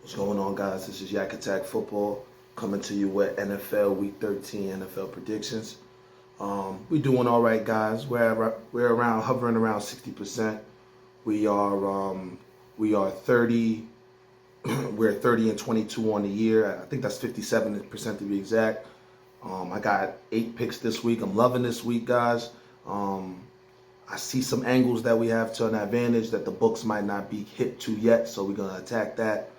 What's going on, guys? This is Yak Attack Football coming to you with NFL Week 13 NFL predictions. We're doing all right, guys. We're hovering around 60%. We are 30. We're 30 and 22 on the year. I think that's 57% to be exact. I got 8 picks this week. I'm loving this week, guys. I see some angles that we have to an advantage that the books might not be hit to yet, so we're gonna attack that.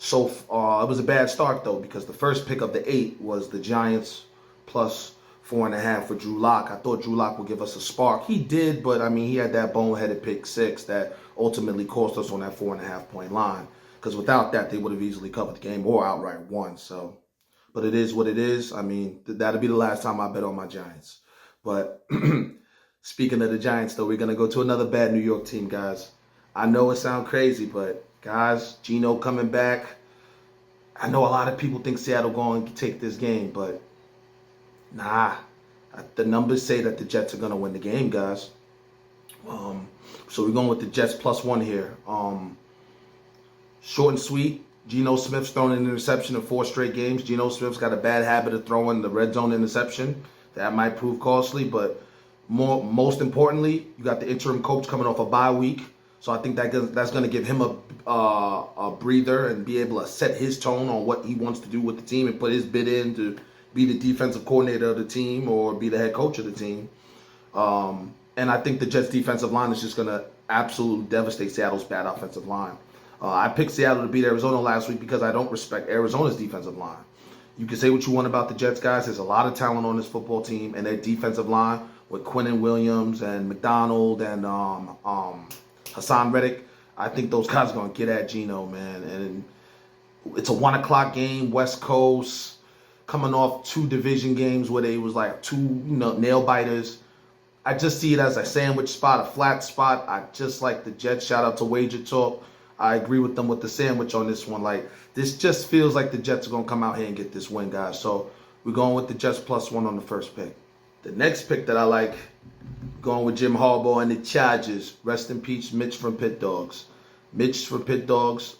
It was a bad start though, because the first pick of the 8 was the Giants plus 4.5 for Drew Lock. I thought Drew Lock would give us a spark. He did, but I mean, he had that boneheaded pick 6 that ultimately cost us on that 4.5 point line. Because without that, they would have easily covered the game or outright won. So, but it is what it is. I mean, that'll be the last time I bet on my Giants. But speaking of the Giants, though, we're gonna go to another bad New York team, guys. I know it sounds crazy, but guys, Geno coming back. I know a lot of people think Seattle going to take this game, but nah. The numbers say that the Jets are going to win the game, guys. So we're going with the Jets +1 here. Short and sweet. Geno Smith's thrown an interception in 4 straight games. Geno Smith's got a bad habit of throwing the red zone interception. That might prove costly, but most importantly, you got the interim coach coming off a bye week. So I think that's going to give him a breather and be able to set his tone on what he wants to do with the team and put his bid in to be the defensive coordinator of the team or be the head coach of the team. And I think the Jets defensive line is just going to absolutely devastate Seattle's bad offensive line. I picked Seattle to beat Arizona last week because I don't respect Arizona's defensive line. You can say what you want about the Jets, guys. There's a lot of talent on this football team, and their defensive line with Quinnen Williams and McDonald and Hassan Reddick, I think those guys are going to get at Geno, man. And it's a 1 o'clock game, West Coast, coming off 2 division games where they was like 2 nail biters. I just see it as a sandwich spot, a flat spot. I just like the Jets. Shout out to Wager Talk. I agree with them with the sandwich on this one. Like, this just feels like the Jets are going to come out here and get this win, guys. So we're going with the Jets +1 on the first pick. The next pick that I like, going with Jim Harbaugh and the Chargers. Rest in peace, Mitch from Pit Dogs. Mitch from Pit Dogs,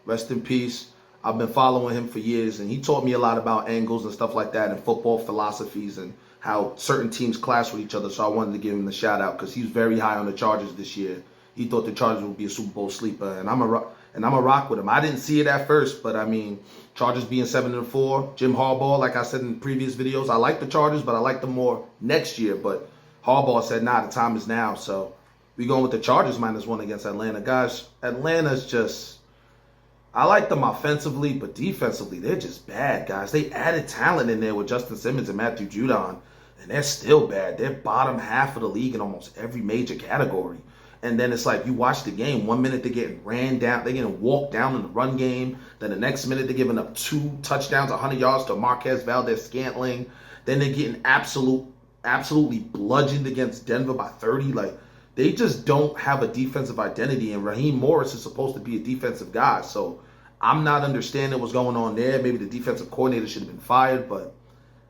rest in peace. I've been following him for years, and he taught me a lot about angles and stuff like that and football philosophies and how certain teams clash with each other. So I wanted to give him the shout out because he's very high on the Chargers this year. He thought the Chargers would be a Super Bowl sleeper, and I'm a rock with him. I didn't see it at first, but I mean, Chargers being 7-4, Jim Harbaugh, like I said in previous videos, I like the Chargers, but I like them more next year. But Harbaugh said, nah, the time is now. So we're going with the Chargers -1 against Atlanta. Guys, Atlanta's just, I like them offensively, but defensively, they're just bad, guys. They added talent in there with Justin Simmons and Matthew Judon, and they're still bad. They're bottom half of the league in almost every major category. And then it's like you watch the game. 1 minute they're getting ran down, they're getting walked down in the run game. Then the next minute they're giving up 2 touchdowns, 100 yards to Marquez Valdez-Scantling. Then they're getting absolutely bludgeoned against Denver by 30. Like, they just don't have a defensive identity, and Raheem Morris is supposed to be a defensive guy. So I'm not understanding what's going on there. Maybe the defensive coordinator should have been fired, but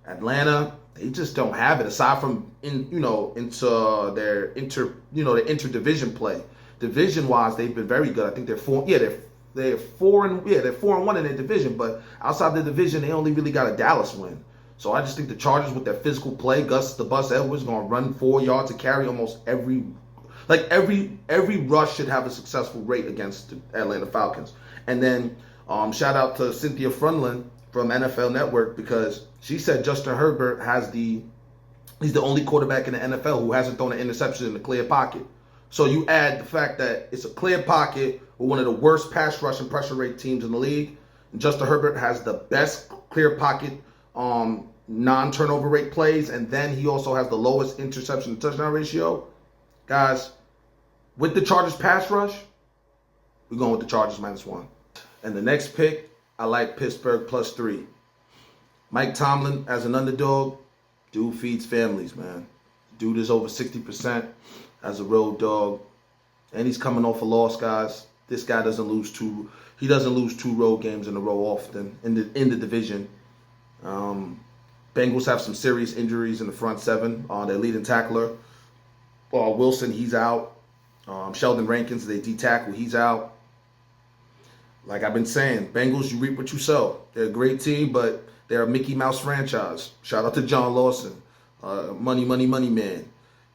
Atlanta, they just don't have it aside from into their interdivision play. Division wise, they've been very good. I think they're 4-1 in their division, but outside the division, they only really got a Dallas win. So I just think the Chargers with their physical play, Gus the Bus Edwards going to run 4 yards to carry almost every rush should have a successful rate against the Atlanta Falcons. And then shout out to Cynthia Frunlin from NFL Network, because she said Justin Herbert he's the only quarterback in the NFL who hasn't thrown an interception in a clear pocket. So you add the fact that it's a clear pocket with one of the worst pass rush and pressure rate teams in the league, and Justin Herbert has the best clear pocket non-turnover rate plays, and then he also has the lowest interception to touchdown ratio. Guys, with the Chargers pass rush, we're going with the Chargers -1. And the next pick, I like Pittsburgh +3. Mike Tomlin as an underdog, dude feeds families, man. Dude is over 60% as a road dog, and he's coming off a loss, guys. This guy doesn't lose two road games in a row often in the division. Bengals have some serious injuries in the front seven. Their leading tackler, Wilson, he's out. Sheldon Rankins, their D tackle, he's out. Like I've been saying, Bengals, you reap what you sow. They're a great team, but they're a Mickey Mouse franchise. Shout out to John Lawson, money, money, money man.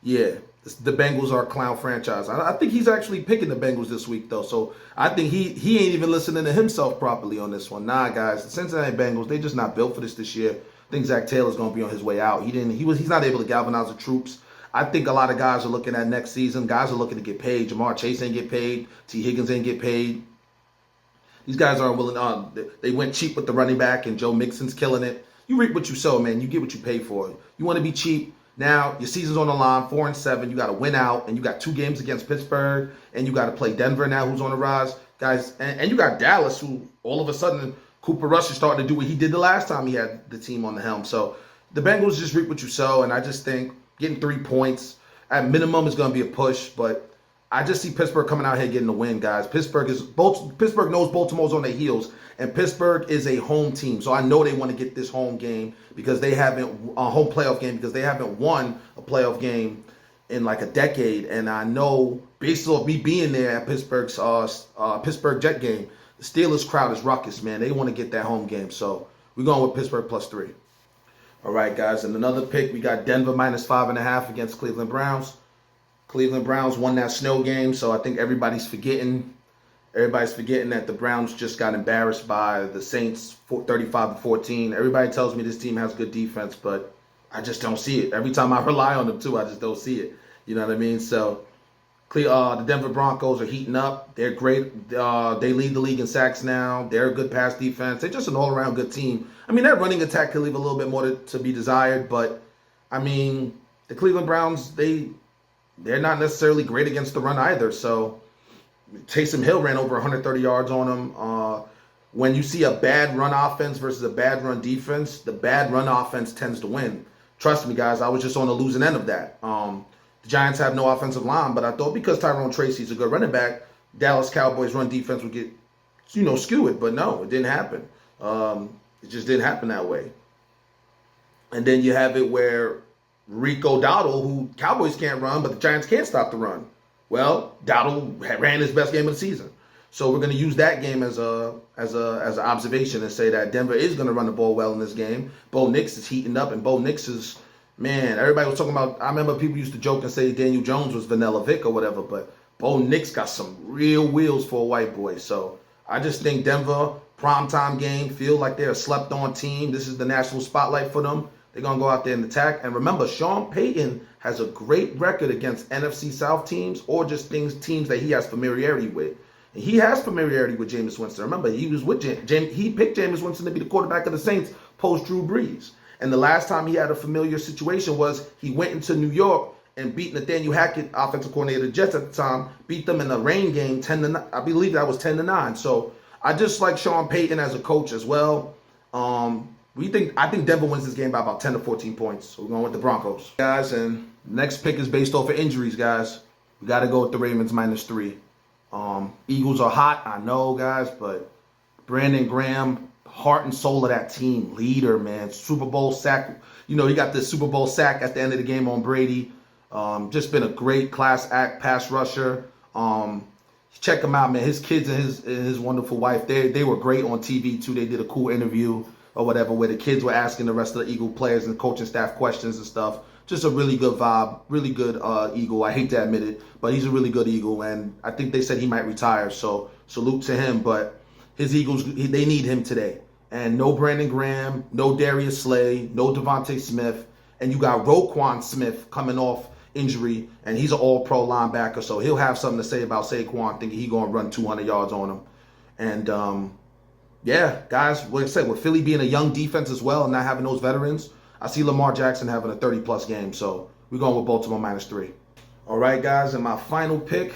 Yeah, the Bengals are a clown franchise. I think he's actually picking the Bengals this week though, so I think he ain't even listening to himself properly on this one. Nah, guys, the Cincinnati Bengals, they just not built for this year. I think Zach Taylor's gonna be on his way out. He's not able to galvanize the troops. I think a lot of guys are looking at next season. Guys are looking to get paid. Jamar Chase ain't get paid. T. Higgins ain't get paid. These guys aren't willing. They went cheap with the running back, and Joe Mixon's killing it. You reap what you sow, man. You get what you pay for. You want to be cheap. Now, your season's on the line, 4-7. You got to win out, and you got 2 games against Pittsburgh, and you got to play Denver now, who's on the rise. Guys, and you got Dallas, who all of a sudden, Cooper Rush is starting to do what he did the last time he had the team on the helm. So the Bengals just reap what you sow, and I just think getting 3 points at minimum is going to be a push, but I just see Pittsburgh coming out here getting the win, guys. Pittsburgh knows Baltimore's on their heels, and Pittsburgh is a home team. So I know they want to get this home game because they haven't a home playoff game because they haven't won a playoff game in like a decade. And I know based on me being there at Pittsburgh's Pittsburgh Jet game, the Steelers crowd is ruckus, man. They want to get that home game. So we're going with Pittsburgh +3. All right, guys. And another pick, we got Denver -5.5 against Cleveland Browns. Cleveland Browns won that snow game, so I think everybody's forgetting that the Browns just got embarrassed by the Saints 35-14. Everybody tells me this team has good defense, but I just don't see it. Every time I rely on them too, I just don't see it. You know what I mean? So the Denver Broncos are heating up. They're great. They lead the league in sacks now. They're a good pass defense. They're just an all-around good team. I mean, that running attack could leave a little bit more to be desired, but I mean, the Cleveland Browns, they're not necessarily great against the run either. So Taysom Hill ran over 130 yards on them. When you see a bad run offense versus a bad run defense, the bad run offense tends to win. Trust me, guys, I was just on the losing end of that. The Giants have no offensive line, but I thought because Tyrone Tracy's a good running back, Dallas Cowboys run defense would get, skewed. But no, it didn't happen. It just didn't happen that way. And then you have it where Rico Dowdle, who Cowboys can't run, but the Giants can't stop the run. Well, Dowdle ran his best game of the season. So we're going to use that game as an observation and say that Denver is going to run the ball well in this game. Bo Nix is heating up, and Bo Nix is, man, everybody was talking about, I remember people used to joke and say Daniel Jones was Vanilla Vic or whatever, but Bo Nix got some real wheels for a white boy. So I just think Denver, primetime game, feel like they're a slept-on team. This is the national spotlight for them. They're going to go out there and attack. And remember, Sean Payton has a great record against NFC South teams or just teams that he has familiarity with. And he has familiarity with Jameis Winston. Remember, he was with he picked Jameis Winston to be the quarterback of the Saints post Drew Brees. And the last time he had a familiar situation was he went into New York and beat Nathaniel Hackett, offensive coordinator of the Jets at the time, beat them in the rain game 10-9. I believe that was 10-9. So I just like Sean Payton as a coach as well. I think Denver wins this game by about 10 to 14 points. So we're going with the Broncos. Guys, and next pick is based off of injuries, guys. We got to go with the Ravens -3. Eagles are hot, I know, guys, but Brandon Graham, heart and soul of that team, leader, man. Super Bowl sack. He got the Super Bowl sack at the end of the game on Brady. Just been a great class act pass rusher. Check him out, man. His kids and his wonderful wife, they were great on TV too. They did a cool interview or whatever where the kids were asking the rest of the Eagle players and coaching staff questions and stuff. Just a really good vibe, really good Eagle. I hate to admit it, but he's a really good Eagle, and I think they said he might retire, so salute to him. But his Eagles, they need him today. And no Brandon Graham, no Darius Slay, no Devontae Smith, and you got Roquan Smith coming off injury, and he's an all-pro linebacker, so he'll have something to say about Saquon, thinking he's going to run 200 yards on him. And, yeah, guys, like I said, with Philly being a young defense as well and not having those veterans, I see Lamar Jackson having a 30-plus game, so we're going with Baltimore -3. All right, guys, and my final pick,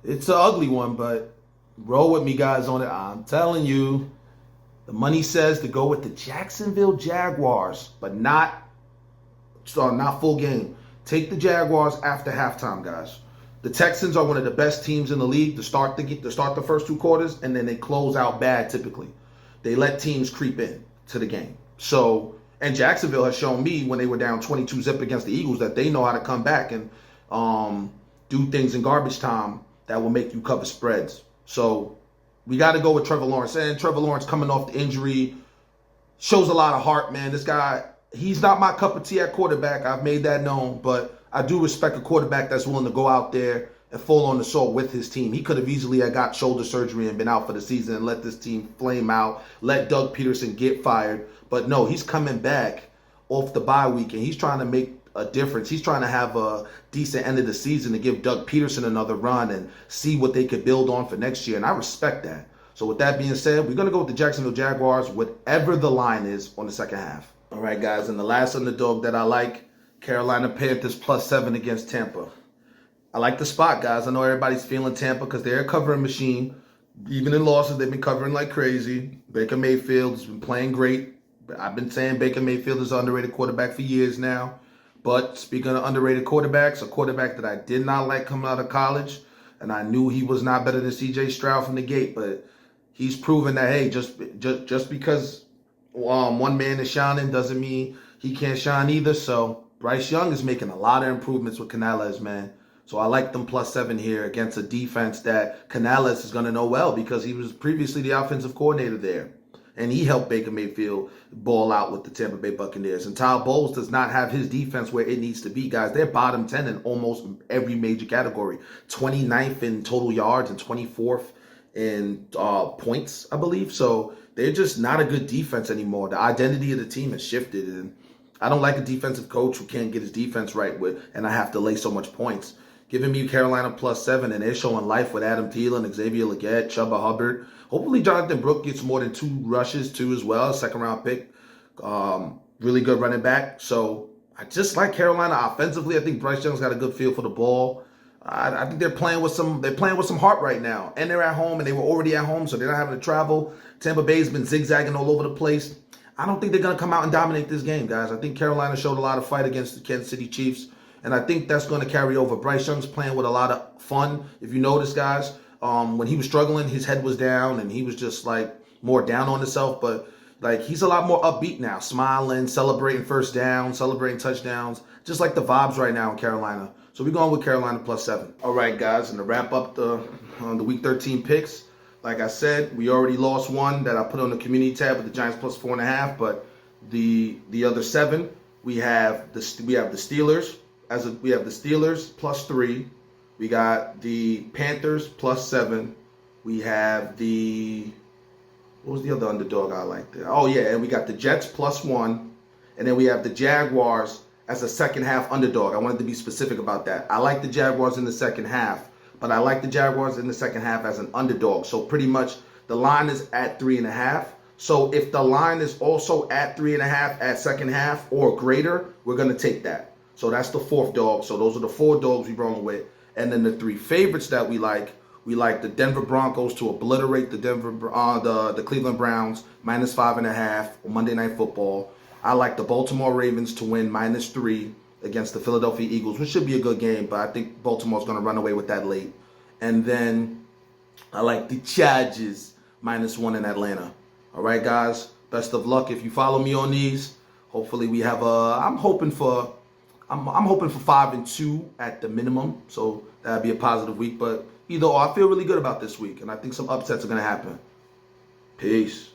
it's an ugly one, but roll with me, guys, on it. I'm telling you, the money says to go with the Jacksonville Jaguars, but not full game. Take the Jaguars after halftime, guys. The Texans are one of the best teams in the league to start the first 2 quarters, and then they close out bad typically. They let teams creep in to the game. So, and Jacksonville has shown me when they were down 22-0 against the Eagles that they know how to come back and do things in garbage time that will make you cover spreads. So we got to go with Trevor Lawrence. And Trevor Lawrence coming off the injury shows a lot of heart, man. This guy, he's not my cup of tea at quarterback. I've made that known, but I do respect a quarterback that's willing to go out there and fall on the sword with his team. He could have easily got shoulder surgery and been out for the season and let this team flame out, let Doug Peterson get fired. But no, he's coming back off the bye week, and he's trying to make a difference. He's trying to have a decent end of the season to give Doug Peterson another run and see what they could build on for next year, and I respect that. So with that being said, we're going to go with the Jacksonville Jaguars, whatever the line is on the second half. All right, guys, and the last underdog that I like, Carolina Panthers +7 against Tampa. I like the spot, guys. I know everybody's feeling Tampa because they're a covering machine. Even in losses, they've been covering like crazy. Baker Mayfield's been playing great. I've been saying Baker Mayfield is an underrated quarterback for years now. But speaking of underrated quarterbacks, a quarterback that I did not like coming out of college, and I knew he was not better than C.J. Stroud from the gate, but he's proven that, hey, just because one man is shining doesn't mean he can't shine either. So Bryce Young is making a lot of improvements with Canales, man. So I like them +7 here against a defense that Canales is going to know well because he was previously the offensive coordinator there. And he helped Baker Mayfield ball out with the Tampa Bay Buccaneers. And Todd Bowles does not have his defense where it needs to be, guys. They're bottom 10 in almost every major category. 29th in total yards and 24th in points, I believe. So they're just not a good defense anymore. The identity of the team has shifted. And I don't like a defensive coach who can't get his defense right with, and I have to lay so much points. Giving me Carolina +7, and they're showing life with Adam Thielen, Xavier Legette, Chuba Hubbard. Hopefully Jonathan Brooks gets more than 2 rushes too as well. Second-round pick. Really good running back. So I just like Carolina offensively. I think Bryce Young's got a good feel for the ball. I think they're playing with some heart right now. And they're at home, and they were already at home, so they're not having to travel. Tampa Bay's been zigzagging all over the place. I don't think they're going to come out and dominate this game, guys. I think Carolina showed a lot of fight against the Kansas City Chiefs. And I think that's going to carry over. Bryce Young's playing with a lot of fun. If you notice, guys, when he was struggling, his head was down and he was just like more down on himself. But like he's a lot more upbeat now, smiling, celebrating first down, celebrating touchdowns, just like the vibes right now in Carolina. So we're going with Carolina +7. All right, guys, and to wrap up the Week 13 picks, like I said, we already lost one that I put on the community tab with the Giants +4.5. But the other 7, we have the Steelers. We have the Steelers +3. We got the Panthers +7. We have what was the other underdog I liked there? Oh, yeah, and we got the Jets +1. And then we have the Jaguars as a second half underdog. I wanted to be specific about that. I like the Jaguars in the second half, but I like the Jaguars in the second half as an underdog. So pretty much the line is at 3.5. So if the line is also at 3.5 at second half or greater, we're going to take that. So that's the 4th dog. So those are the 4 dogs we're rolling with. And then the 3 favorites that we like the Denver Broncos to obliterate the Cleveland Browns -5.5 on Monday Night Football. I like the Baltimore Ravens to win -3 against the Philadelphia Eagles, which should be a good game, but I think Baltimore's going to run away with that late. And then I like the Chargers -1 in Atlanta. All right, guys, best of luck. If you follow me on these, hopefully we have I'm hoping for 5-2 at the minimum, so that'd be a positive week. But either or, I feel really good about this week, and I think some upsets are going to happen. Peace.